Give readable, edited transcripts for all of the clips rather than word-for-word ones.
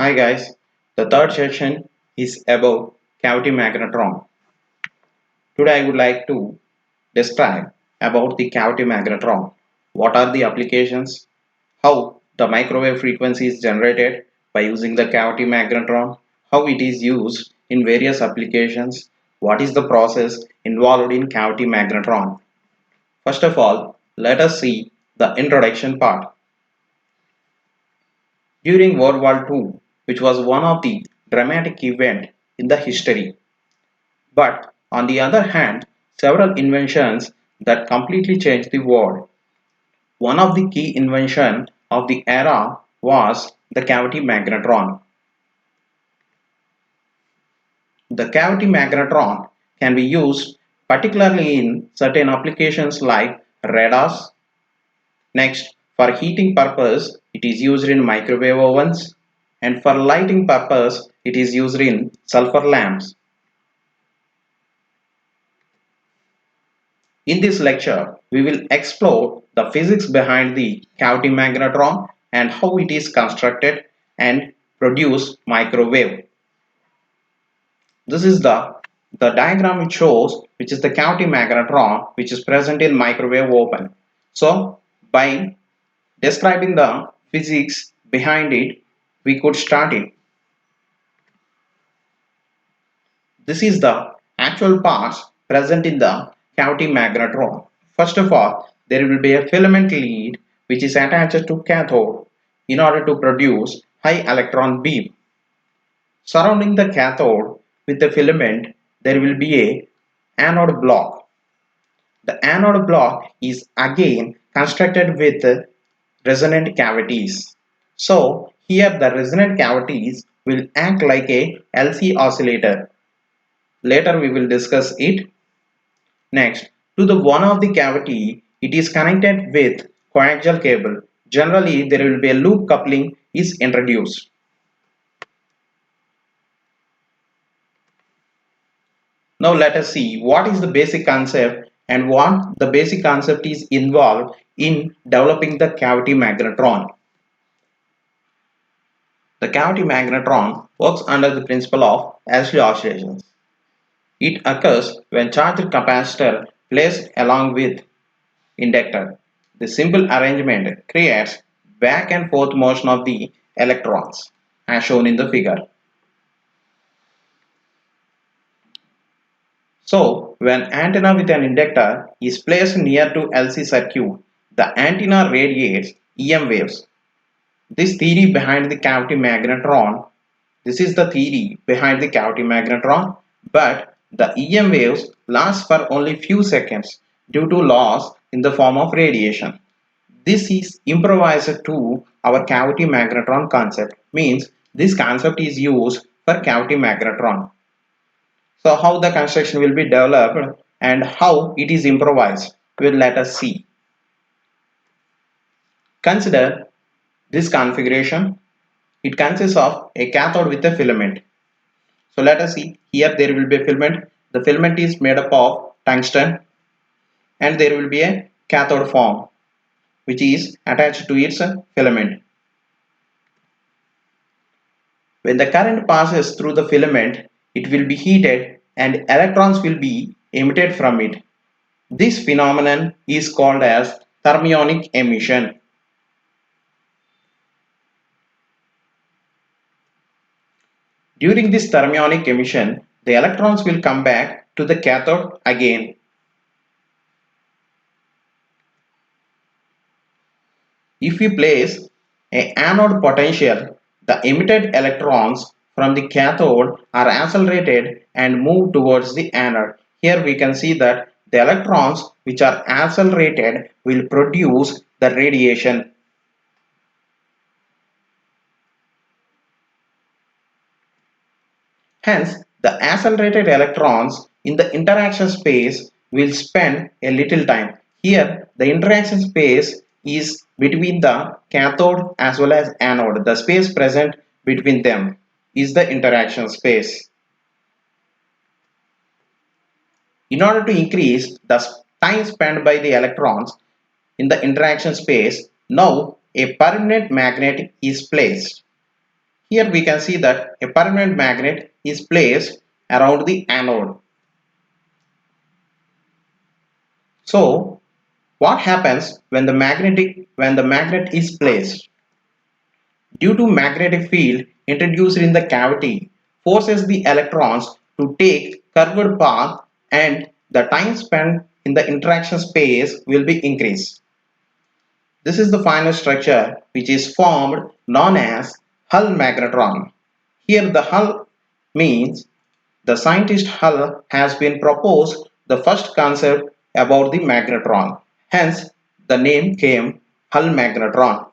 Hi guys, the third session is about cavity magnetron. Today I would like to describe about the cavity magnetron. What are the applications? How the microwave frequency is generated by using the cavity magnetron? How it is used in various applications? What is the process involved in cavity magnetron? First of all, let us see the introduction part. During World War II, which was one of the dramatic events in the history. But on the other hand, several inventions that completely changed the world. One of the key inventions of the era was the cavity magnetron. The cavity magnetron can be used particularly in certain applications like radars. Next, for heating purpose, it is used in microwave ovens, and for lighting purpose, it is used in sulfur lamps. In this lecture, we will explore the physics behind the cavity magnetron and how it is constructed and produce microwave. This is the diagram it shows, which is the cavity magnetron, which is present in microwave oven. So, by describing the physics behind it, we could start it. This is the actual parts present in the cavity magnetron. First of all, there will be a filament lead which is attached to cathode in order to produce high electron beam. Surrounding the cathode with the filament, there will be a anode block. The anode block is again constructed with resonant cavities. So here the resonant cavities will act like a LC oscillator. Later we will discuss it. Next, to the one of the cavity, it is connected with coaxial cable. Generally, there will be a loop coupling is introduced. Now let us see what is the basic concept and what the basic concept is involved in developing the cavity magnetron. The cavity magnetron works under the principle of LC oscillations. It occurs when charged capacitor placed along with inductor. The simple arrangement creates back and forth motion of the electrons as shown in the figure. So when antenna with an inductor is placed near to LC circuit, the antenna radiates EM waves. This theory behind the cavity magnetron, this is the theory behind the cavity magnetron, but the EM waves last for only few seconds due to loss in the form of radiation. This is improvised to our cavity magnetron concept, means this concept is used for cavity magnetron. So how the construction will be developed and how it is improvised, will let us see. Consider this configuration. It consists of a cathode with a filament. So let us see, here there will be a filament. The filament is made up of tungsten and there will be a cathode form which is attached to its filament. When the current passes through the filament, it will be heated and electrons will be emitted from it. This phenomenon is called as thermionic emission. During this thermionic emission, the electrons will come back to the cathode again. If we place an anode potential, the emitted electrons from the cathode are accelerated and move towards the anode. Here we can see that the electrons which are accelerated will produce the radiation. Hence, the accelerated electrons in the interaction space will spend a little time. Here, the interaction space is between the cathode as well as anode. The space present between them is the interaction space. In order to increase the time spent by the electrons in the interaction space, now a permanent magnet is placed. Here we can see that a permanent magnet is placed around the anode. So what happens when the magnet is placed? Due to magnetic field introduced in the cavity forces the electrons to take curved path, and the time spent in the interaction space will be increased. This is the final structure which is formed known as Hull magnetron. Here the Hull means the scientist Hull has been proposed the first concept about the magnetron. Hence the name came Hull magnetron.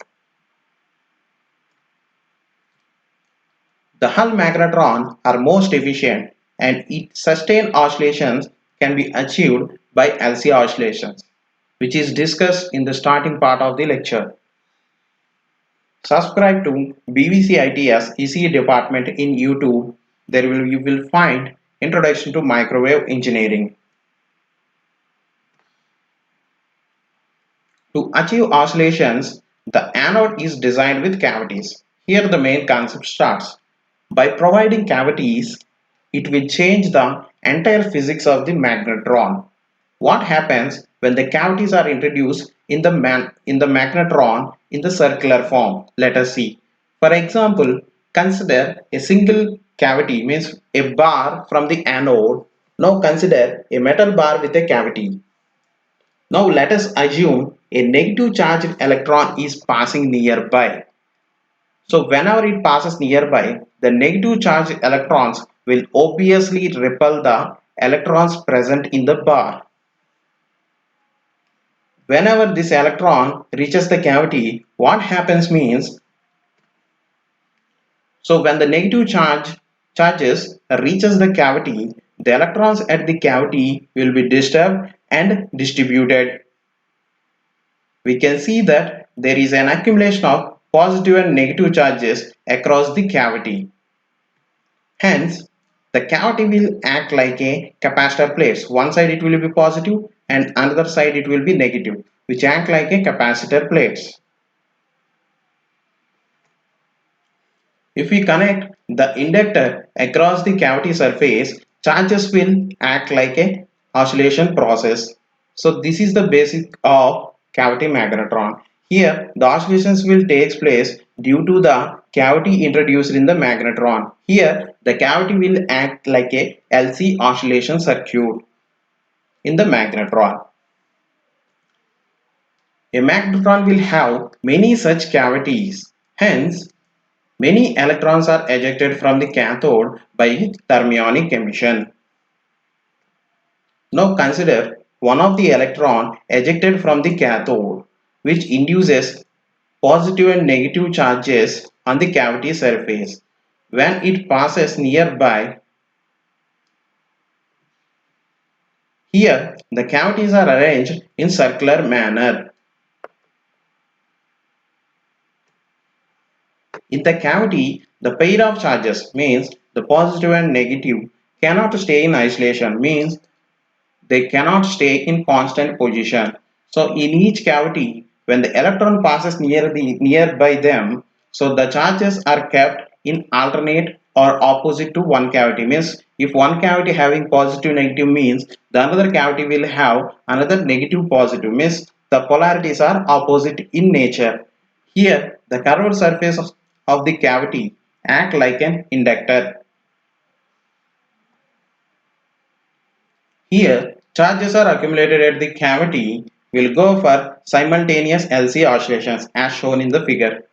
The Hull magnetron are most efficient, and its sustained oscillations can be achieved by LC oscillations, which is discussed in the starting part of the lecture. Subscribe to BVC ITS ECE department in YouTube. You will find Introduction to Microwave Engineering. To achieve oscillations, the anode is designed with cavities. Here the main concept starts. By providing cavities, it will change the entire physics of the magnetron. What happens when the cavities are introduced in the magnetron in the circular form? Let us see. For example, consider a single cavity, means a bar from the anode. Now consider a metal bar with a cavity. Now let us assume a negative charged electron is passing nearby. So whenever it passes nearby, the negative charged electrons will obviously repel the electrons present in the bar. Whenever this electron reaches the cavity, what happens means, so when the negative charges reaches the cavity, the electrons at the cavity will be disturbed and distributed. We can see that there is an accumulation of positive and negative charges across the cavity. Hence, the cavity will act like a capacitor plates. One side it will be positive and another side it will be negative, which act like a capacitor plates. If we connect the inductor across the cavity surface, charges will act like a oscillation process. So this is the basic of cavity magnetron. Here the oscillations will take place due to the cavity introduced in the magnetron. Here the cavity will act like a LC oscillation circuit in the magnetron. A magnetron will have many such cavities. Hence, many electrons are ejected from the cathode by thermionic emission. Now consider one of the electron ejected from the cathode, which induces positive and negative charges on the cavity surface. When it passes nearby, here the cavities are arranged in circular manner. In the cavity, the pair of charges, means the positive and negative, cannot stay in isolation, means they cannot stay in constant position. So in each cavity, when the electron passes nearby them, so the charges are kept in alternate or opposite to one cavity. Means if one cavity having positive negative, means the another cavity will have another negative positive, means the polarities are opposite in nature. Here the curved surface of the cavity act like an inductor. Here, charges are accumulated at the cavity will go for simultaneous LC oscillations as shown in the figure.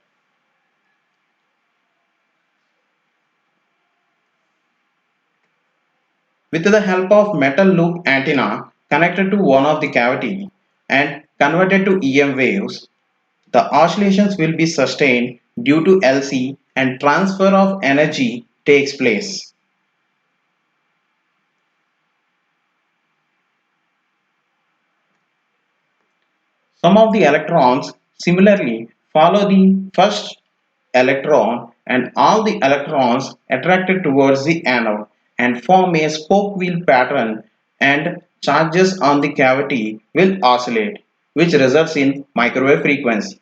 With the help of metal loop antenna connected to one of the cavity and converted to EM waves, the oscillations will be sustained due to LC and transfer of energy takes place. Some of the electrons similarly follow the first electron, and all the electrons attracted towards the anode and form a spoke wheel pattern, and charges on the cavity will oscillate, which results in microwave frequency.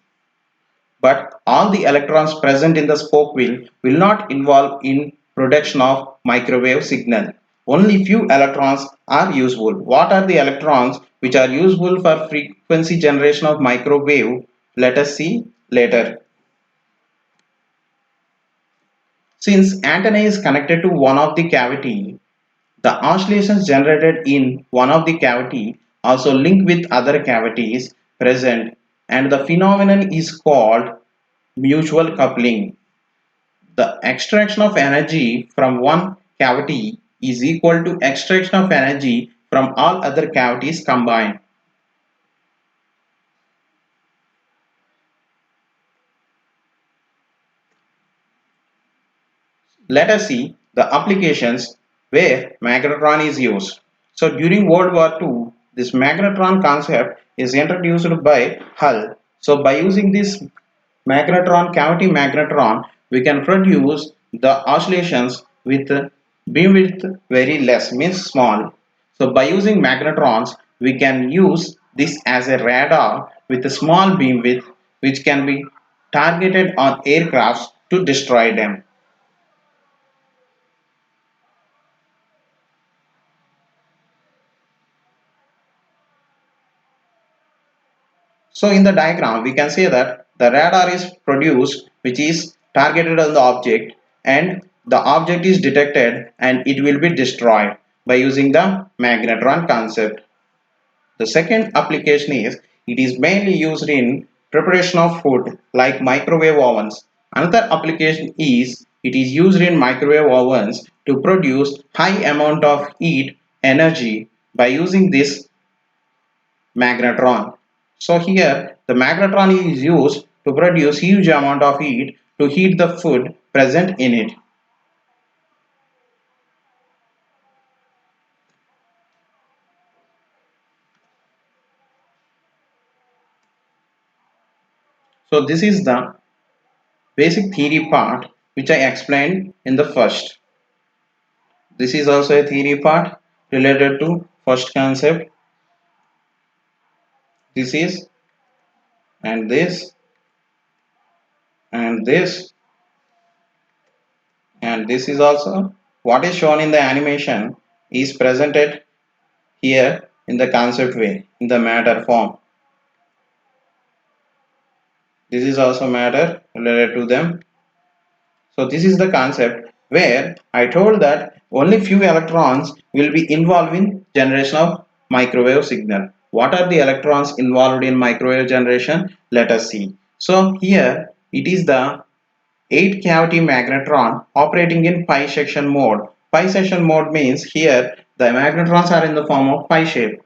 but all the electrons present in the spoke wheel will not involve in production of microwave signal. Only few electrons are useful. What are the electrons which are useful for frequency generation of microwave? Let us see later. Since antenna is connected to one of the cavity, the oscillations generated in one of the cavity also link with other cavities present, and the phenomenon is called mutual coupling. The extraction of energy from one cavity is equal to extraction of energy from all other cavities combined. Let us see the applications where magnetron is used. So during World War II, this magnetron concept is introduced by Hull. So by using this magnetron, cavity magnetron, we can produce the oscillations with beamwidth very less, means small. So by using magnetrons, we can use this as a radar with a small beamwidth which can be targeted on aircrafts to destroy them. So in the diagram, we can say that the radar is produced which is targeted on the object, and the object is detected and it will be destroyed by using the magnetron concept. The second application is it is mainly used in preparation of food like microwave ovens. Another application is it is used in microwave ovens to produce high amount of heat energy by using this magnetron. So here the magnetron is used to produce huge amount of heat to heat the food present in it. So this is the basic theory part which I explained in the first. This is also a theory part related to first concept. This is, and this, and this, and this is also what is shown in the animation is presented here in the concept way, in the matter form. This is also matter related to them. So this is the concept where I told that only few electrons will be involved in generation of microwave signal. What are the electrons involved in microwave generation? Let us see. So here it is the 8 cavity magnetron operating in pi section mode. Pi section mode means here the magnetrons are in the form of pi shape.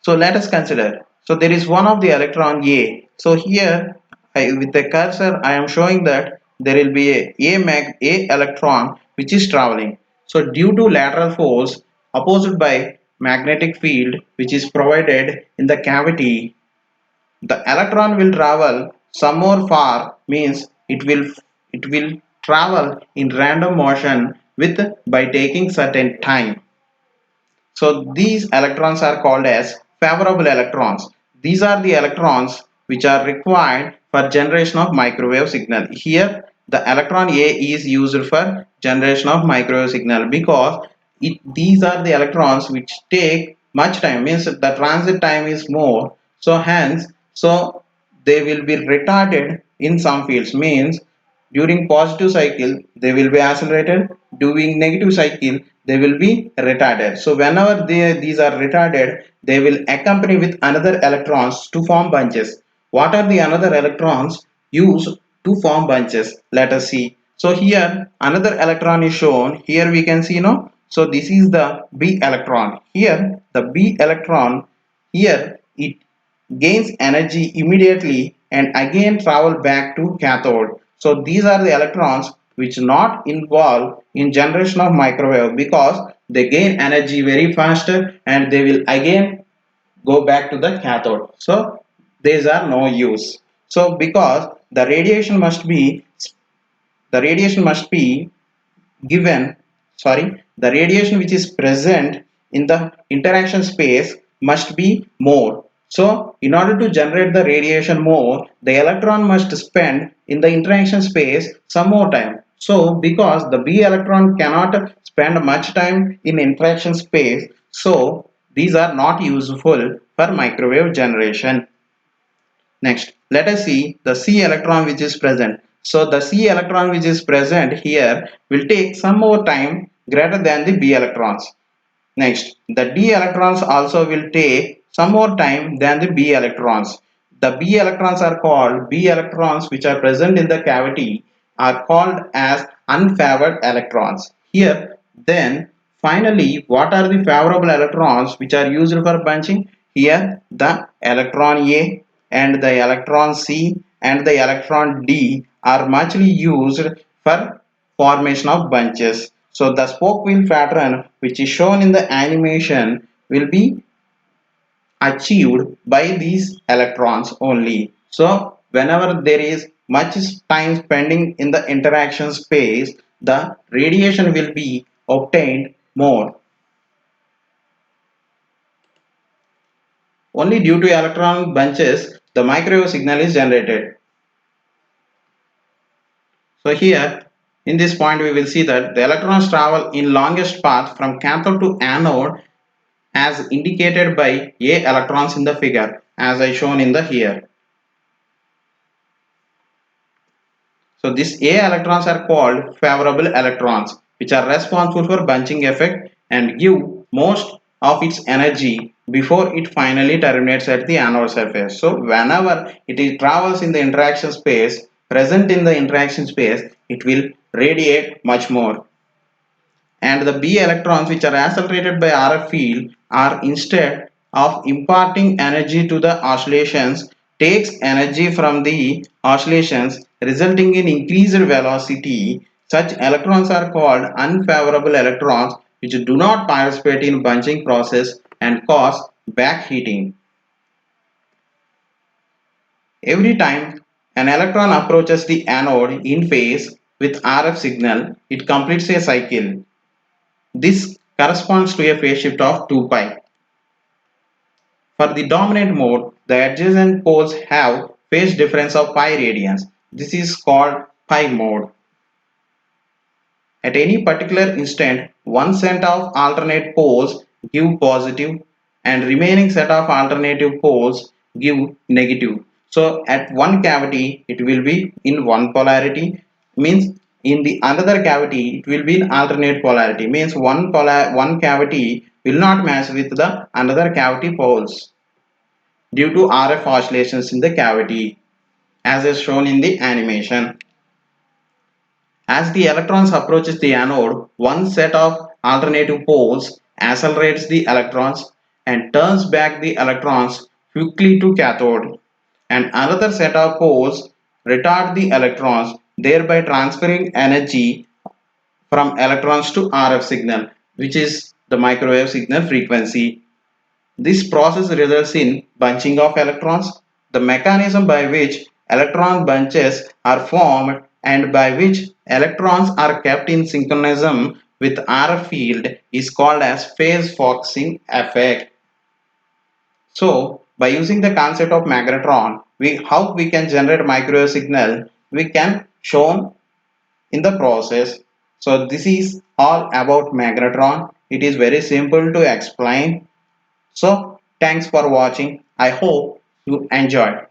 So let us consider. So there is one of the electron A. So here with the cursor I am showing that there will be a electron which is traveling. So due to lateral force opposed by magnetic field which is provided in the cavity, the electron will travel some more far, means it will travel in random motion with by taking certain time. So these electrons are called as favorable electrons. These are the electrons which are required for generation of microwave signal. Here the electron A is used for generation of microwave signal because these are the electrons which take much time, means the transit time is more. So hence, so they will be retarded in some fields, means during positive cycle they will be accelerated, during negative cycle they will be retarded. So whenever these are retarded, they will accompany with another electrons to form bunches. What are the another electrons used to form bunches? Let us see. So here another electron is shown. Here we can see, no. So this is the B electron. Here the B electron, here it gains energy immediately and again travel back to cathode. So these are the electrons which not involved in generation of microwave because they gain energy very faster and they will again go back to the cathode. So these are no use. So because the radiation must be given, sorry, the radiation which is present in the interaction space must be more. So, in order to generate the radiation more, the electron must spend in the interaction space some more time. So, because the B electron cannot spend much time in interaction space, so these are not useful for microwave generation. Next, let us see the C electron which is present. So, the C electron which is present here will take some more time greater than the B electrons. Next, the d electrons also will take some more time than the b electrons. The b electrons are called b electrons which are present in the cavity are called as unfavored electrons. Here, then, finally, what are the favorable electrons which are used for bunching? Here, the electron A and the electron C and the electron D are muchly used for formation of bunches. So the spoke wheel pattern which is shown in the animation will be achieved by these electrons only. So whenever there is much time spending in the interaction space, the radiation will be obtained more. Only due to electron bunches, the microwave signal is generated. So here, in this point, we will see that the electrons travel in longest path from cathode to anode as indicated by A electrons in the figure as I shown in the here. So these A electrons are called favorable electrons which are responsible for bunching effect and give most of its energy before it finally terminates at the anode surface. So whenever travels in the interaction space, present in the interaction space, it will radiate much more. And the B electrons which are accelerated by RF field are instead of imparting energy to the oscillations takes energy from the oscillations resulting in increased velocity. Such electrons are called unfavorable electrons which do not participate in bunching process and cause backheating. Every time an electron approaches the anode in phase with RF signal, it completes a cycle. This corresponds to a phase shift of 2 pi. For the dominant mode, the adjacent poles have phase difference of pi radians. This is called pi mode. At any particular instant, one set of alternate poles give positive and remaining set of alternative poles give negative. So at one cavity it will be in one polarity, means in the another cavity it will be in alternate polarity, means one cavity will not match with the another cavity poles due to RF oscillations in the cavity as is shown in the animation. As the electrons approaches the anode, one set of alternative poles accelerates the electrons and turns back the electrons quickly to cathode, and another set of poles retard the electrons, thereby transferring energy from electrons to RF signal, which is the microwave signal frequency. This process results in bunching of electrons. The mechanism by which electron bunches are formed and by which electrons are kept in synchronism with RF field is called as phase focusing effect. So, by using the concept of magnetron, how we can generate microwave signal, we can shown in the process. So, this is all about magnetron. It is very simple to explain. So, thanks for watching. I hope you enjoyed.